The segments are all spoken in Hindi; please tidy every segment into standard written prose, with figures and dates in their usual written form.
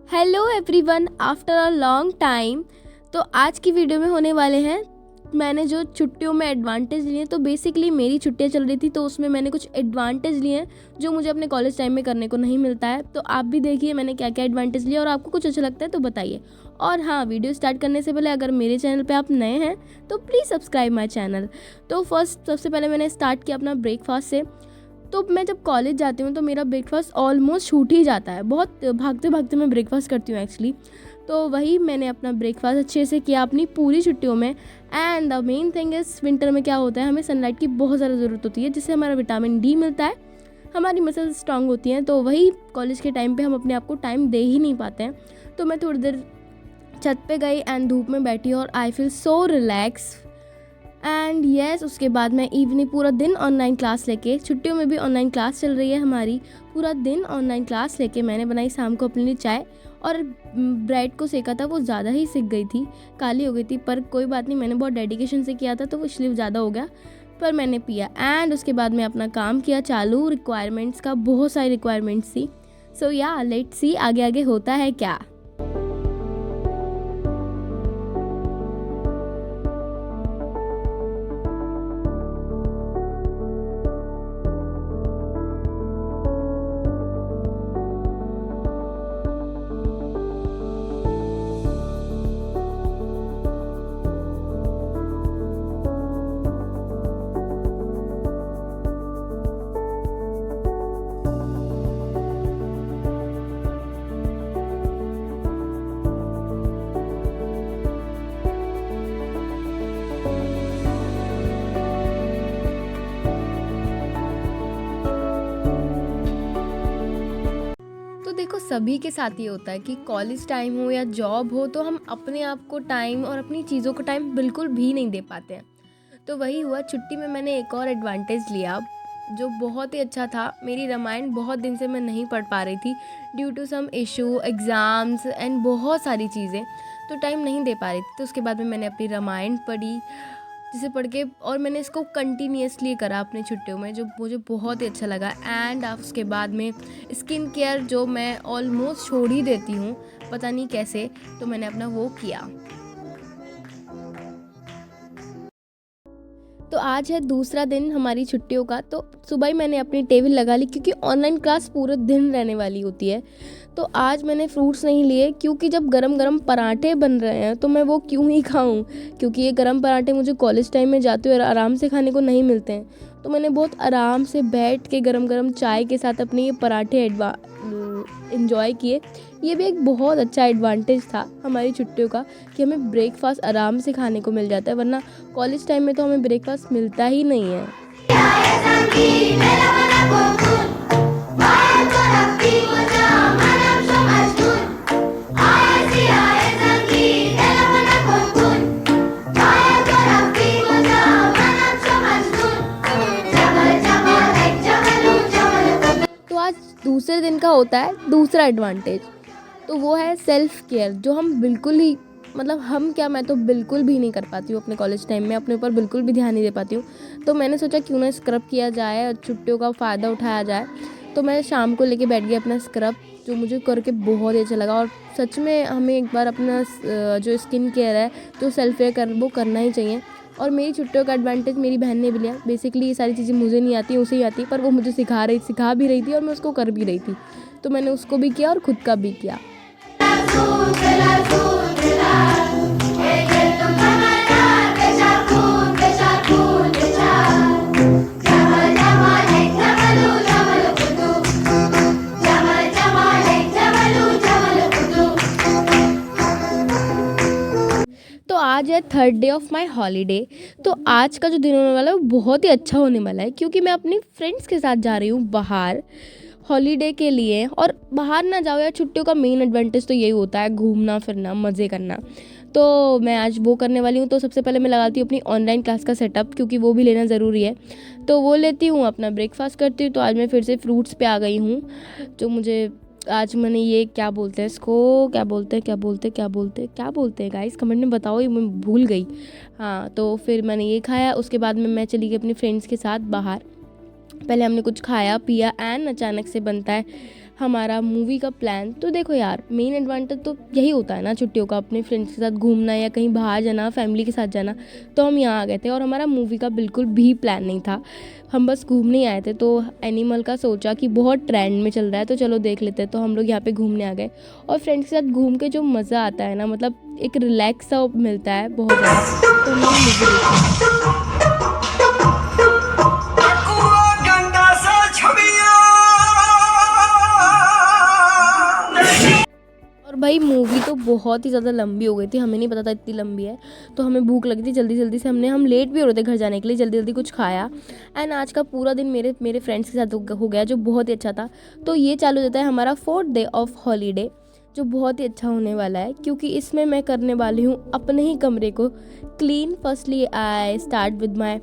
Hello everyone, after a long time. तो आज की वीडियो में होने वाले हैं मैंने जो छुट्टियों में एडवांटेज लिए। तो बेसिकली मेरी छुट्टियां चल रही थी तो उसमें मैंने कुछ एडवांटेज लिए हैं जो मुझे अपने कॉलेज टाइम में करने को नहीं मिलता है। तो आप भी देखिए मैंने क्या क्या एडवांटेज लिया और आपको कुछ अच्छा लगता है तो बताइए। और हाँ, वीडियो स्टार्ट करने से पहले अगर मेरे चैनल पे आप नए हैं तो प्लीज़ सब्सक्राइब माई चैनल। तो सबसे पहले मैंने स्टार्ट किया अपना ब्रेकफास्ट से। तो मैं जब कॉलेज जाती हूँ तो मेरा ब्रेकफास्ट ऑलमोस्ट छूट ही जाता है। बहुत भागते भागते मैं ब्रेकफास्ट करती हूँ एक्चुअली। तो वही मैंने अपना ब्रेकफास्ट अच्छे से किया अपनी पूरी छुट्टियों में। And the main thing is winter में क्या होता है, हमें सनलाइट की बहुत ज़्यादा ज़रूरत होती है जिससे हमारा विटामिन डी मिलता है, हमारी मसल्स स्ट्रांग होती हैं। तो वही कॉलेज के टाइम पे हम अपने आप को टाइम दे ही नहीं पाते हैं। तो मैं थोड़ी देर छत पे गई एंड धूप में बैठी और I feel so relax. And yes, उसके बाद मैं इवनिंग पूरा दिन ऑनलाइन क्लास लेके, छुट्टियों में भी ऑनलाइन क्लास चल रही है हमारी, पूरा दिन ऑनलाइन क्लास लेके मैंने बनाई शाम को अपने लिए चाय। और ब्रेड को सेका था, वो ज़्यादा ही सिक गई थी, काली हो गई थी, पर कोई बात नहीं, मैंने बहुत डेडिकेशन से किया था तो वो इसलिए ज़्यादा हो गया, पर मैंने पिया। एंड उसके बाद मैं अपना काम किया चालू, रिक्वायरमेंट्स का बहुत सारी रिक्वायरमेंट्स थी। सो या लेट्स सी आगे आगे होता है क्या। तो देखो, सभी के साथ ये होता है कि कॉलेज टाइम हो या जॉब हो तो हम अपने आप को टाइम और अपनी चीज़ों को टाइम बिल्कुल भी नहीं दे पाते हैं। तो वही हुआ, छुट्टी में मैंने एक और एडवांटेज लिया जो बहुत ही अच्छा था। मेरी रामायण बहुत दिन से मैं नहीं पढ़ पा रही थी due to some issue, exams and बहुत सारी चीज़ें, तो टाइम नहीं दे पा रही थी। तो उसके बाद में मैंने अपनी रामायण पढ़ी, जिसे पढ़ के और मैंने इसको कंटिन्यूसली करा अपनी छुट्टियों में, जो मुझे बहुत ही अच्छा लगा। एंड उसके बाद में स्किन केयर जो मैं ऑलमोस्ट छोड़ ही देती हूँ, पता नहीं कैसे, तो मैंने अपना वो किया। तो आज है दूसरा दिन हमारी छुट्टियों का। तो सुबह ही मैंने अपनी टेबल लगा ली क्योंकि ऑनलाइन क्लास पूरे दिन रहने वाली होती है। तो आज मैंने फ्रूट्स नहीं लिए क्योंकि जब गरम गरम पराठे बन रहे हैं तो मैं वो क्यों ही खाऊं, क्योंकि ये गरम पराठे मुझे कॉलेज टाइम में जाते हुए आराम से खाने को नहीं मिलते हैं। तो मैंने बहुत आराम से बैठ के गरम गरम चाय के साथ अपने ये पराठे इन्जॉय किए। ये भी एक बहुत अच्छा एडवांटेज था हमारी छुट्टियों का कि हमें ब्रेकफास्ट आराम से खाने को मिल जाता है, वरना कॉलेज टाइम में तो हमें ब्रेकफास्ट मिलता ही नहीं है। तो आज दूसरे दिन का होता है दूसरा एडवांटेज, तो वो है सेल्फ़ केयर, जो हम बिल्कुल ही, मतलब हम क्या, मैं तो बिल्कुल भी नहीं कर पाती हूँ अपने कॉलेज टाइम में, अपने ऊपर बिल्कुल भी ध्यान नहीं दे पाती हूँ। तो मैंने सोचा क्यों ना स्क्रब किया जाए और छुट्टियों का फ़ायदा उठाया जाए। तो मैं शाम को लेके बैठ गई अपना स्क्रब, जो मुझे करके बहुत ही अच्छा लगा। और सच में हमें एक बार अपना जो स्किन केयर है, जो सेल्फ केयर वो करना ही चाहिए। और मेरी छुट्टियों का एडवांटेज मेरी बहन ने भी लिया। बेसिकली ये सारी चीज़ें मुझे नहीं आती, उसे ही आती, पर वो मुझे सिखा भी रही थी और मैं उसको कर भी रही थी। तो मैंने उसको भी किया और ख़ुद का भी किया। तो आज है third day of my holiday. तो आज का जो दिन होने वाला है वो बहुत ही अच्छा होने वाला है क्योंकि मैं अपनी फ्रेंड्स के साथ जा रही हूँ बाहर हॉलीडे के लिए। और बाहर ना जाओ यार, छुट्टियों का मेन एडवांटेज तो यही होता है, घूमना फिरना, मज़े करना। तो मैं आज वो करने वाली हूँ। तो सबसे पहले मैं लगाती हूँ अपनी ऑनलाइन क्लास का सेटअप, क्योंकि वो भी लेना ज़रूरी है। तो वो लेती हूँ, अपना ब्रेकफास्ट करती हूँ। तो आज मैं फिर से फ्रूट्स पे आ गई हूँ, जो मुझे आज मैंने ये क्या बोलते हैं इसको, क्या बोलते हैं गाइस, कमेंट में बताओ, ये मैं भूल गई। हाँ, तो फिर मैंने ये खाया। उसके बाद में मैं चली गई अपनी फ्रेंड्स के साथ बाहर। पहले हमने कुछ खाया पिया एंड अचानक से बनता है हमारा मूवी का प्लान। तो देखो यार, मेन एडवांटेज तो यही होता है ना छुट्टियों का, अपने फ्रेंड्स के साथ घूमना या कहीं बाहर जाना, फैमिली के साथ जाना। तो हम यहाँ आ गए थे और हमारा मूवी का बिल्कुल भी प्लान नहीं था, हम बस घूमने ही आए थे। तो एनिमल का सोचा कि बहुत ट्रेंड में चल रहा है तो चलो देख लेते हैं, तो हम लोग यहाँ पे घूमने आ गए। और फ्रेंड्स के साथ घूम के जो मज़ा आता है ना, मतलब एक रिलैक्स सा मिलता है बहुत ज़्यादा। तो हम लोग मूवी देखने और भाई मूवी तो बहुत ही ज़्यादा लंबी हो गई थी, हमें नहीं पता था इतनी लंबी है। तो हमें भूख लगी थी, जल्दी जल्दी से हम लेट भी हो रहे थे घर जाने के लिए, जल्दी जल्दी कुछ खाया। एंड आज का पूरा दिन मेरे फ्रेंड्स के साथ हो गया, जो बहुत ही अच्छा था। तो ये चालू होता है हमारा 4th डे ऑफ हॉलीडे, जो बहुत ही अच्छा होने वाला है, क्योंकि इसमें मैं करने वाली हूँ अपने ही कमरे को clean. Firstly I start with my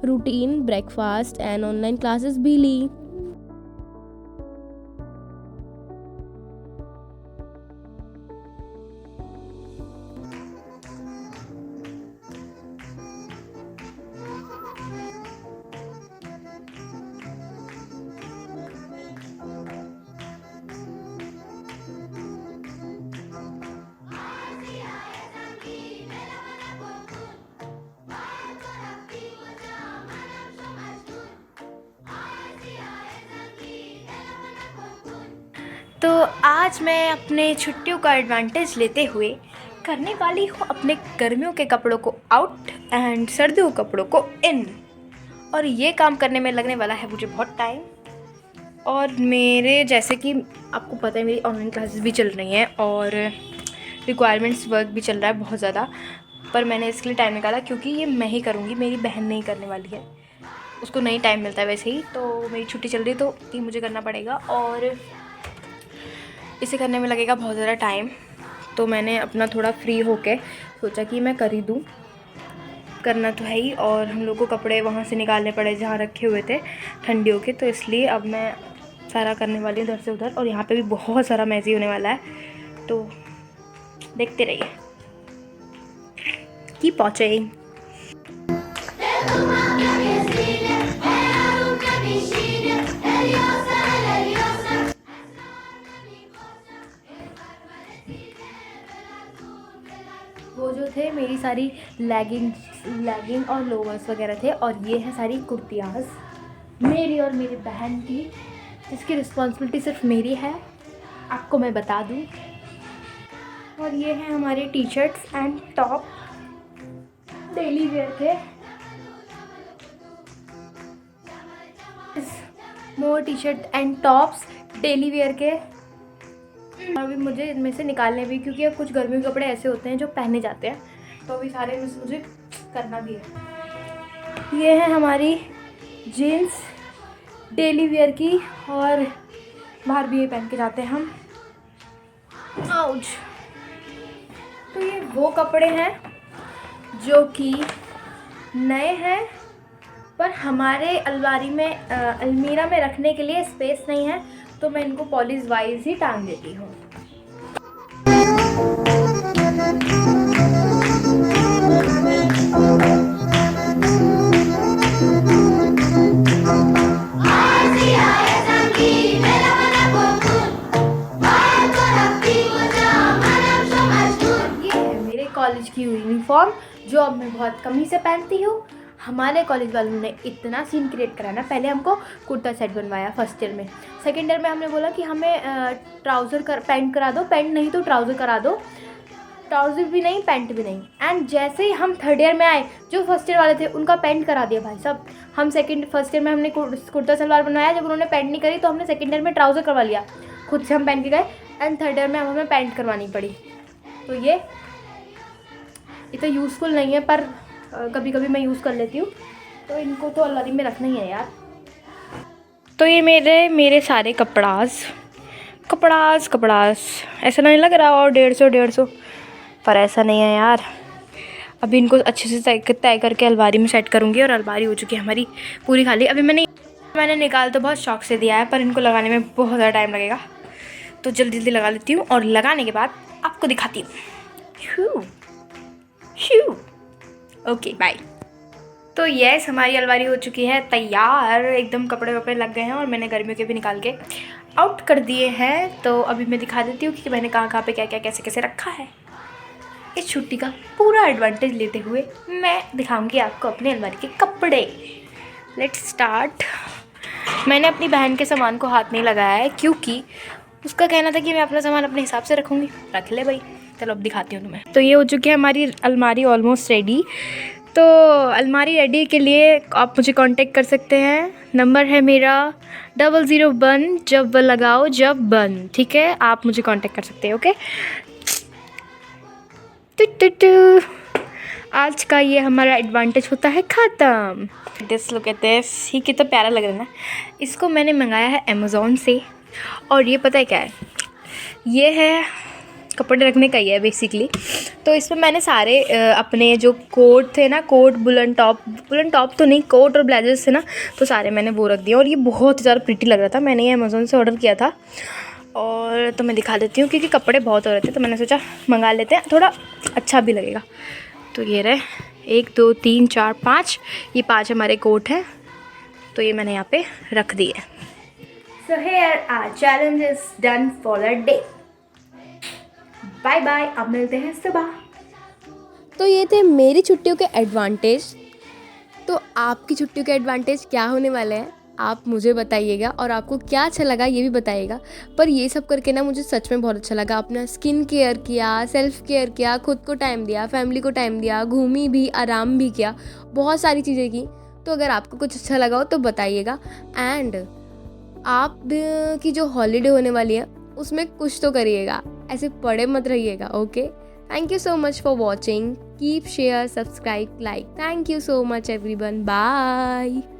routine breakfast and online classes भी ली। तो आज मैं अपने छुट्टियों का एडवांटेज लेते हुए करने वाली हूँ अपने गर्मियों के कपड़ों को आउट एंड सर्दियों के कपड़ों को इन। और ये काम करने में लगने वाला है मुझे बहुत टाइम। और मेरे जैसे कि आपको पता है, मेरी ऑनलाइन क्लासेस भी चल रही हैं और रिक्वायरमेंट्स वर्क भी चल रहा है बहुत ज़्यादा। पर मैंने इसके लिए टाइम निकाला क्योंकि ये मैं ही करूँगी, मेरी बहन नहीं करने वाली है, उसको नहीं टाइम मिलता है वैसे ही। तो मेरी छुट्टी चल रही है तो ये मुझे करना पड़ेगा और इसे करने में लगेगा बहुत ज़्यादा टाइम। तो मैंने अपना थोड़ा फ्री होके सोचा कि मैं कर ही दूँ, करना तो है ही। और हम लोग को कपड़े वहाँ से निकालने पड़े जहाँ रखे हुए थे ठंडियों के, तो इसलिए अब मैं सारा करने वाली हूँ इधर से उधर। और यहाँ पे भी बहुत सारा मैसी होने वाला है, तो देखते रहिए। Keep watching. वो जो थे मेरी सारी लेगिंग और लोवर्स वगैरह थे, और ये है सारी कुर्तियाज़ मेरी और मेरी बहन की, जिसकी रिस्पॉन्सिबिलिटी सिर्फ मेरी है, आपको मैं बता दूं। और ये हैं हमारे T shirts and top daily wear के, more T shirt and tops daily wear के। अभी मुझे इनमें से निकालने भी, क्योंकि अब कुछ गर्मियों के कपड़े ऐसे होते हैं जो पहने जाते हैं, तो अभी सारे में से मुझे करना भी है। ये है हमारी जीन्स डेली वेयर की, और बाहर भी ये पहन के जाते हैं हम। आउच। तो ये वो कपड़े हैं जो कि नए हैं, पर हमारे अलमारी में अलमीरा में रखने के लिए स्पेस नहीं है, तो मैं इनको पॉलिश वाइज ही टांग देती हूँ। ये है मेरे कॉलेज की यूनिफॉर्म, जो अब मैं बहुत कम ही से पहनती हूँ। हमारे कॉलेज वालों ने इतना सीन क्रिएट करा ना, पहले हमको कुर्ता सेट बनवाया फर्स्ट ईयर में, सेकेंड ईयर में हमने बोला कि हमें पैंट करा दो, पैंट नहीं तो ट्राउज़र करा दो, ट्राउज़र भी नहीं पैंट भी नहीं। एंड जैसे ही हम थर्ड ईयर में आए, जो फर्स्ट ईयर वाले थे उनका पैंट करा दिया भाई साहब। हम फर्स्ट ईयर में हमने कुर्ता सलवार बनवाया, जब उन्होंने पैंट नहीं करी तो हमने सेकेंड ईयर में ट्राउज़र करवा लिया, खुद से हम पहन के गए। एंड थर्ड ईयर में हमें पैंट करवानी पड़ी। तो ये इतना यूज़फुल नहीं है, पर कभी कभी मैं यूज़ कर लेती हूँ, तो इनको तो अलमारी में रखना ही है यार। तो ये मेरे सारे कपड़ास ऐसा नहीं लग रहा और 150, पर ऐसा नहीं है यार। अभी इनको अच्छे से तय करके अलमारी में सेट करूँगी। और अलमारी हो चुकी है हमारी पूरी खाली। अभी मैंने निकाल तो बहुत शौक से दिया है, पर इनको लगाने में बहुत ज़्यादा टाइम लगेगा, तो जल्दी जल्दी लगा लेती हूँ और लगाने के बाद आपको दिखाती हूँ। Okay bye. तो यस, हमारी अलमारी हो चुकी है तैयार, एकदम कपड़े वपड़े लग गए हैं, और मैंने गर्मियों के भी निकाल के आउट कर दिए हैं। तो अभी मैं दिखा देती हूँ कि मैंने कहाँ कहाँ पे क्या क्या कैसे कैसे रखा है। इस छुट्टी का पूरा एडवांटेज लेते हुए मैं दिखाऊंगी आपको अपने अलमारी के कपड़े। Let's start. मैंने अपनी बहन के सामान को हाथ नहीं लगाया है क्योंकि उसका कहना था कि मैं अपना सामान अपने हिसाब से रखूँगी। रख ले भाई। चलो अब दिखाती हूँ तुम्हें। तो ये हो चुकी है हमारी अलमारी ऑलमोस्ट रेडी। तो अलमारी रेडी के लिए आप मुझे कांटेक्ट कर सकते हैं। नंबर है मेरा 001 जब लगाओ जब बन। ठीक है, आप मुझे कांटेक्ट कर सकते हैं। ओके, आज का ये हमारा एडवांटेज होता है ख़त्म। दिस लुक एट दिस, ये कितना प्यारा लग रहा है ना। इसको मैंने मंगाया है अमेज़ॉन से। और ये पता है क्या है, ये है कपड़े रखने का ही है बेसिकली। तो इसमें मैंने सारे अपने जो कोट थे ना, कोट बुलन टॉप तो नहीं, कोट और ब्लेजर्स थे ना, तो सारे मैंने वो रख दिए। और ये बहुत ज़्यादा प्रिटी लग रहा था। मैंने ये अमेज़ॉन से ऑर्डर किया था। और तो मैं दिखा देती हूँ क्योंकि कपड़े बहुत हो रहे थे, तो मैंने सोचा मंगा लेते हैं, थोड़ा अच्छा भी लगेगा। तो ये रहे 1 2 3 4 5, ये 5 हमारे कोट हैं। तो ये मैंने यहाँ पे रख दिए। So here our challenge is done for the day. Bye bye, अब मिलते हैं सुबह। तो ये थे मेरी छुट्टियों के एडवांटेज। तो आपकी छुट्टियों के एडवांटेज क्या होने वाले हैं आप मुझे बताइएगा, और आपको क्या अच्छा लगा ये भी बताइएगा। पर ये सब करके ना मुझे सच में बहुत अच्छा लगा। अपना स्किन केयर किया, सेल्फ केयर किया, खुद को टाइम दिया, फैमिली को टाइम दिया, घूमी भी, आराम भी किया, बहुत सारी चीज़ें की। तो अगर आपको कुछ अच्छा लगा हो तो बताइएगा। एंड आप की जो हॉलीडे होने वाली है उसमें कुछ तो करिएगा, ऐसे पड़े मत रहिएगा। Okay, thank you so much for watching. Keep, share, subscribe, like. Thank you so much everyone. Bye.